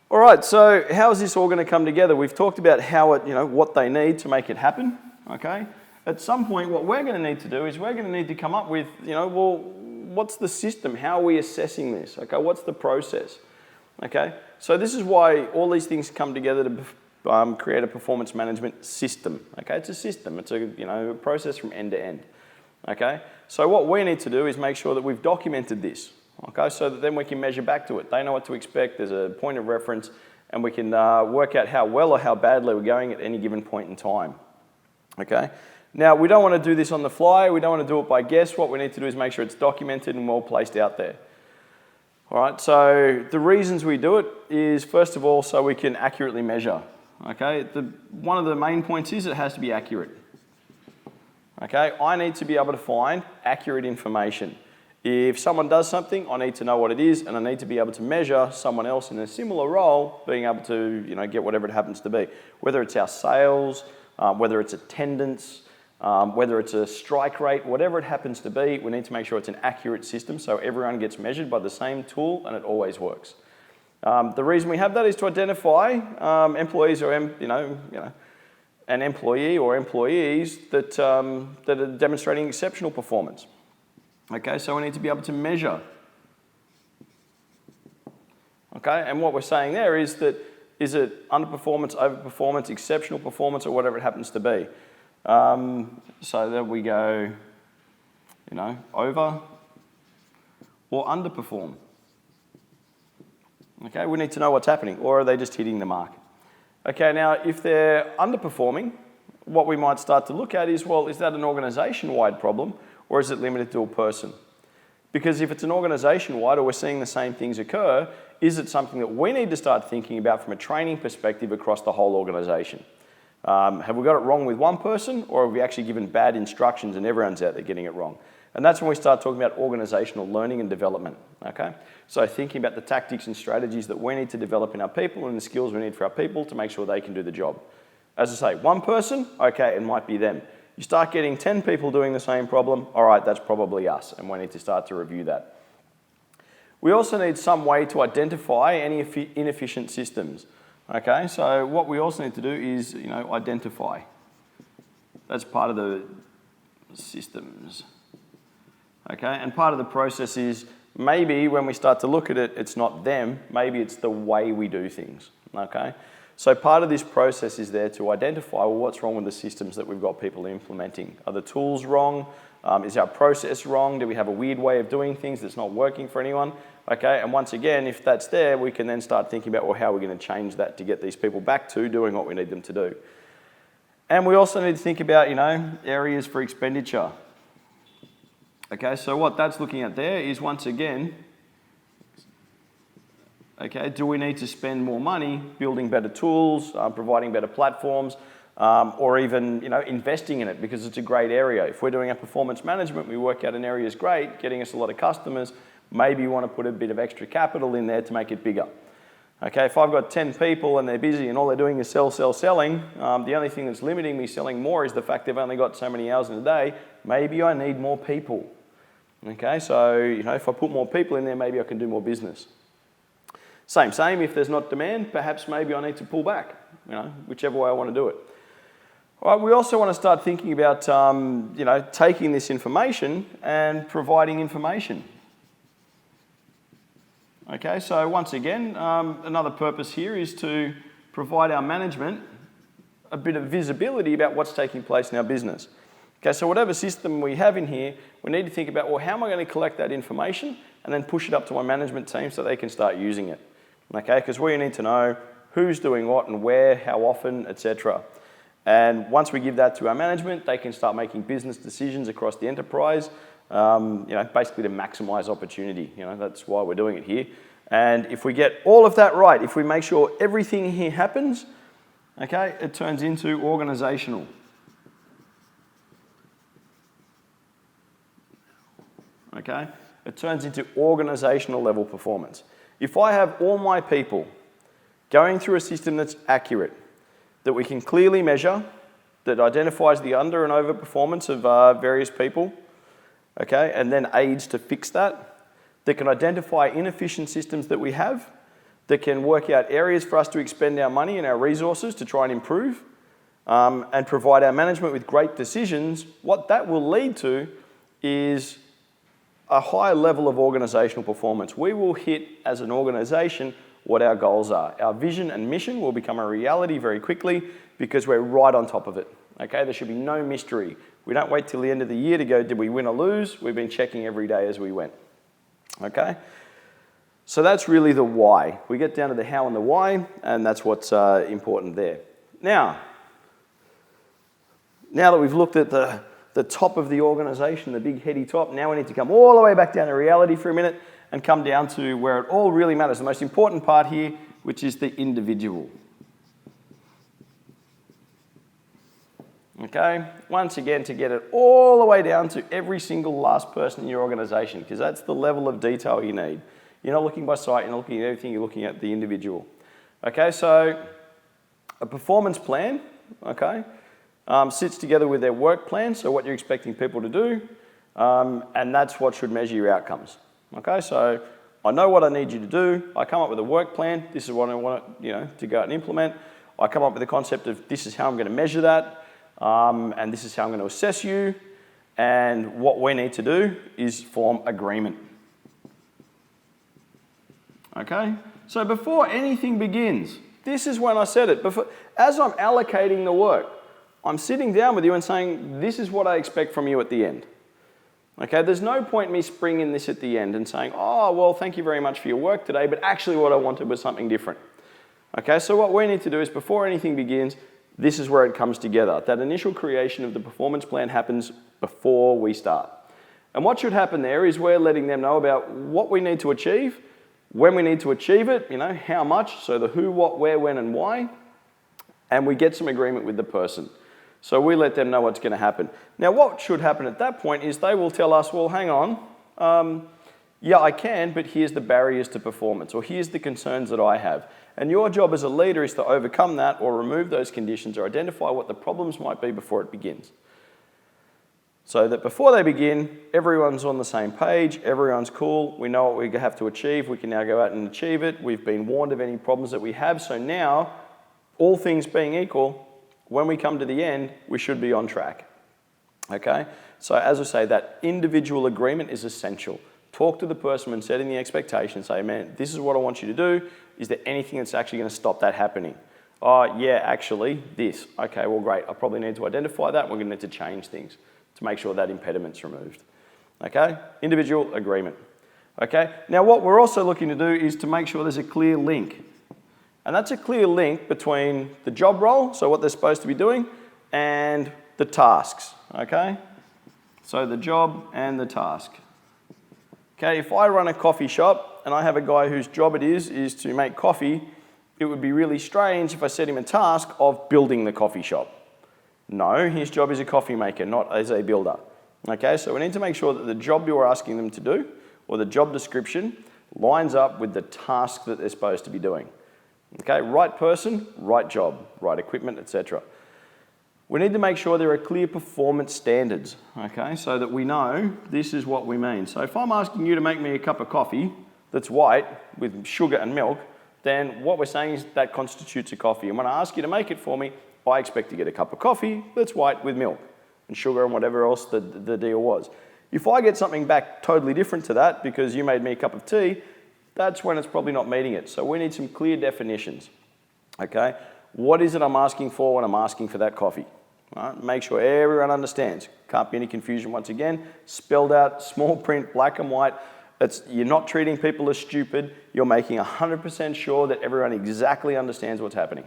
All right, so how is this all going to come together? We've talked about how it, what they need to make it happen, okay? At some point, what we're going to need to do is we're going to need to come up with, well, what's the system? How are we assessing this? Okay, what's the process? Okay, so this is why all these things come together to create a performance management system. Okay, it's a system. It's a process from end to end. Okay, so what we need to do is make sure that we've documented this. Okay, so that then we can measure back to it. They know what to expect. There's a point of reference, and we can work out how well or how badly we're going at any given point in time. Okay. Now, we don't want to do this on the fly. We don't want to do it by guess. What we need to do is make sure it's documented and well placed out there. All right, so the reasons we do it is, first of all, so we can accurately measure. Okay, one of the main points is it has to be accurate. Okay, I need to be able to find accurate information. If someone does something, I need to know what it is, and I need to be able to measure someone else in a similar role being able to, get whatever it happens to be. Whether it's our sales, whether it's attendance, whether it's a strike rate, whatever it happens to be, we need to make sure it's an accurate system so everyone gets measured by the same tool and it always works. The reason we have that is to identify employees or an employee or employees that are demonstrating exceptional performance. Okay, so we need to be able to measure. Okay, and what we're saying there is that is it underperformance, overperformance, exceptional performance, or whatever it happens to be. So there we go, over or underperform. Okay, we need to know what's happening, or are they just hitting the mark? Okay, now if they're underperforming, what we might start to look at is, well, is that an organisation-wide problem, or is it limited to a person? Because if it's an organisation-wide, or we're seeing the same things occur, is it something that we need to start thinking about from a training perspective across the whole organisation? Have we got it wrong with one person, or have we actually given bad instructions and everyone's out there getting it wrong? And that's when we start talking about organisational learning and development, okay? So thinking about the tactics and strategies that we need to develop in our people and the skills we need for our people to make sure they can do the job. As I say, one person, okay, it might be them. You start getting 10 people doing the same problem, all right, that's probably us, and we need to start to review that. We also need some way to identify any inefficient systems. Okay, so what we also need to do is, identify. That's part of the systems. Okay, and part of the process is maybe when we start to look at it, it's not them, maybe it's the way we do things. Okay, so part of this process is there to identify, well, what's wrong with the systems that we've got people implementing? Are the tools wrong? Is our process wrong? Do we have a weird way of doing things that's not working for anyone? Okay, and once again, if that's there, we can then start thinking about, well, how are we going to change that to get these people back to doing what we need them to do? And we also need to think about, areas for expenditure. Okay, so what that's looking at there is, once again, okay, do we need to spend more money building better tools, providing better platforms, or even, investing in it because it's a great area? If we're doing our performance management, we work out an area is great, getting us a lot of customers. Maybe you want to put a bit of extra capital in there to make it bigger. Okay, if I've got 10 people and they're busy and all they're doing is selling, the only thing that's limiting me selling more is the fact they've only got so many hours in a day. Maybe I need more people. Okay, so if I put more people in there, maybe I can do more business. Same, if there's not demand, perhaps maybe I need to pull back, whichever way I want to do it. All right, we also want to start thinking about, taking this information and providing information. Okay, so once again, another purpose here is to provide our management a bit of visibility about what's taking place in our business. Okay, so whatever system we have in here, we need to think about, well, how am I going to collect that information and then push it up to my management team so they can start using it? Okay, because we need to know who's doing what and where, how often, etc. And once we give that to our management, they can start making business decisions across the enterprise, basically to maximize opportunity. That's why we're doing it here. And if we get all of that right, if we make sure everything here happens, okay, it turns into organizational. Okay, it turns into organizational level performance. If I have all my people going through a system that's accurate, that we can clearly measure, that identifies the under and over performance of various people, okay, and then aids to fix that, that can identify inefficient systems that we have, that can work out areas for us to expend our money and our resources to try and improve, and provide our management with great decisions, what that will lead to is a higher level of organisational performance. We will hit, as an organisation, what our goals are. Our vision and mission will become a reality very quickly because we're right on top of it. Okay, there should be no mystery. We don't wait till the end of the year to go, did we win or lose? We've been checking every day as we went. Okay? So that's really the why. We get down to the how and the why, and that's what's important there. Now that we've looked at the top of the organisation, the big heady top, now we need to come all the way back down to reality for a minute and come down to where it all really matters. The most important part here, which is the individual. Okay, once again, to get it all the way down to every single last person in your organisation, because that's the level of detail you need. You're not looking by sight, you're not looking at everything, you're looking at the individual. Okay, so a performance plan, okay, sits together with their work plan, so what you're expecting people to do, and that's what should measure your outcomes. Okay, so I know what I need you to do, I come up with a work plan, this is what I want to go out and implement, I come up with the concept of this is how I'm going to measure that, and this is how I'm going to assess you, and what we need to do is form agreement. Okay, so before anything begins, this is when I said it, as I'm allocating the work, I'm sitting down with you and saying, this is what I expect from you at the end. Okay, there's no point me springing this at the end and saying, oh, well, thank you very much for your work today, but actually what I wanted was something different. Okay, so what we need to do is before anything begins, this is where it comes together. That initial creation of the performance plan happens before we start. And what should happen there is we're letting them know about what we need to achieve, when we need to achieve it, how much, so the who, what, where, when, and why, and we get some agreement with the person. So we let them know what's going to happen. Now, what should happen at that point is they will tell us, well, hang on, yeah, I can, but here's the barriers to performance, or here's the concerns that I have. And your job as a leader is to overcome that or remove those conditions or identify what the problems might be before it begins. So that before they begin, everyone's on the same page, everyone's cool, we know what we have to achieve, we can now go out and achieve it, we've been warned of any problems that we have, so now, all things being equal, when we come to the end, we should be on track. Okay? So as I say, that individual agreement is essential. Talk to the person when setting the expectation, say, man, this is what I want you to do, is there anything that's actually going to stop that happening? Oh, yeah, actually, this. Okay, well, great, I probably need to identify that, we're going to need to change things to make sure that impediment's removed. Okay? Individual agreement. Okay? Now what we're also looking to do is to make sure there's a clear link. And that's a clear link between the job role, so what they're supposed to be doing, and the tasks. Okay? So the job and the task. Okay, if I run a coffee shop and I have a guy whose job it is to make coffee, it would be really strange if I set him a task of building the coffee shop. No, his job is a coffee maker, not as a builder. Okay, so we need to make sure that the job you're asking them to do, or the job description, lines up with the task that they're supposed to be doing. Okay, right person, right job, right equipment, etc. We need to make sure there are clear performance standards, okay, so that we know this is what we mean. So if I'm asking you to make me a cup of coffee that's white with sugar and milk, then what we're saying is that constitutes a coffee. And when I ask you to make it for me, I expect to get a cup of coffee that's white with milk and sugar and whatever else the deal was. If I get something back totally different to that because you made me a cup of tea, that's when it's probably not meeting it. So we need some clear definitions, okay? What is it I'm asking for when I'm asking for that coffee? All right? Make sure everyone understands. Can't be any confusion once again. Spelled out, small print, black and white. You're not treating people as stupid. You're making 100% sure that everyone exactly understands what's happening.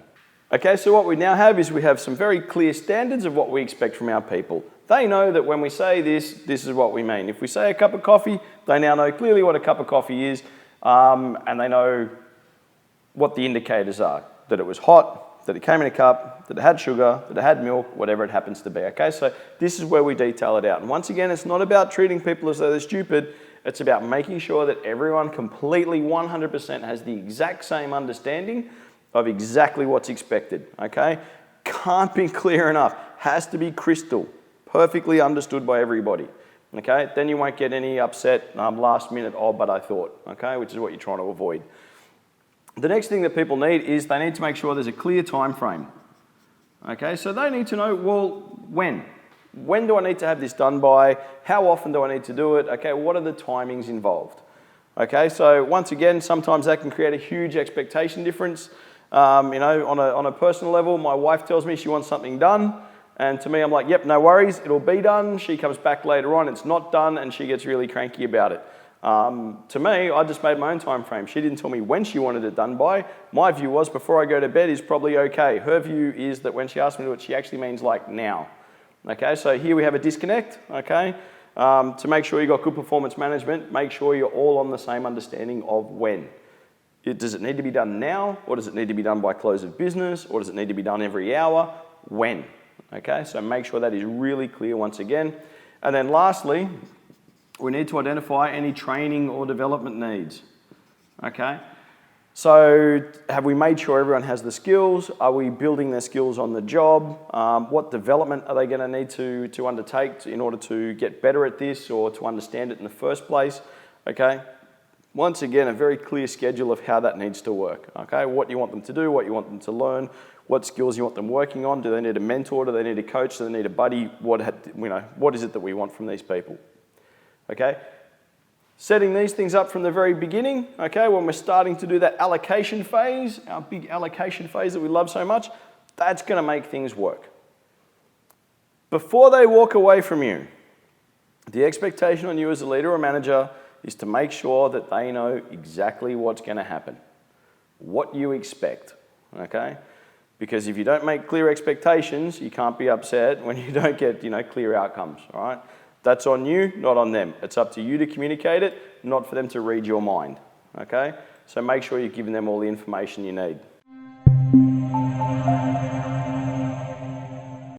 Okay, so what we now have is we have some very clear standards of what we expect from our people. They know that when we say this, this is what we mean. If we say a cup of coffee, they now know clearly what a cup of coffee is, and they know what the indicators are. That it was hot, that it came in a cup, that it had sugar, that it had milk, whatever it happens to be. Okay, so this is where we detail it out. And once again, it's not about treating people as though they're stupid. It's about making sure that everyone completely 100% has the exact same understanding of exactly what's expected, okay? Can't be clear enough. Has to be crystal, perfectly understood by everybody, okay? Then you won't get any upset last minute, oh, but I thought, okay? Which is what you're trying to avoid. The next thing that people need is they need to make sure there's a clear time frame. Okay, so they need to know, well, when? When do I need to have this done by? How often do I need to do it? Okay, what are the timings involved? Okay, so once again, sometimes that can create a huge expectation difference. On a personal level, my wife tells me she wants something done, and to me, I'm like, yep, no worries, it'll be done. She comes back later on, it's not done, and she gets really cranky about it. To me, I just made my own time frame. She didn't tell me when she wanted it done by. My view was before I go to bed is probably okay. Her view is that when she asks me to do it, she actually means like now. Okay, so here we have a disconnect, okay? To make sure you've got good performance management, make sure you're all on the same understanding of when. Does it need to be done now, or does it need to be done by close of business, or does it need to be done every hour? When? Okay, so make sure that is really clear once again. And then lastly, we need to identify any training or development needs. Okay, so have we made sure everyone has the skills? Are we building their skills on the job? What development are they going to need to undertake in order to get better at this or to understand it in the first place? Okay. Once again, a very clear schedule of how that needs to work, okay? What you want them to do, what you want them to learn, what skills you want them working on. Do they need a mentor? Do they need a coach? Do they need a buddy? What is it that we want from these people, okay? Setting these things up from the very beginning, okay, when we're starting to do that allocation phase, our big allocation phase that we love so much, that's going to make things work. Before they walk away from you, the expectation on you as a leader or manager is to make sure that they know exactly what's going to happen, what you expect, okay? Because if you don't make clear expectations, you can't be upset when you don't get, clear outcomes, all right? That's on you, not on them. It's up to you to communicate it, not for them to read your mind, okay? So make sure you're giving them all the information you need.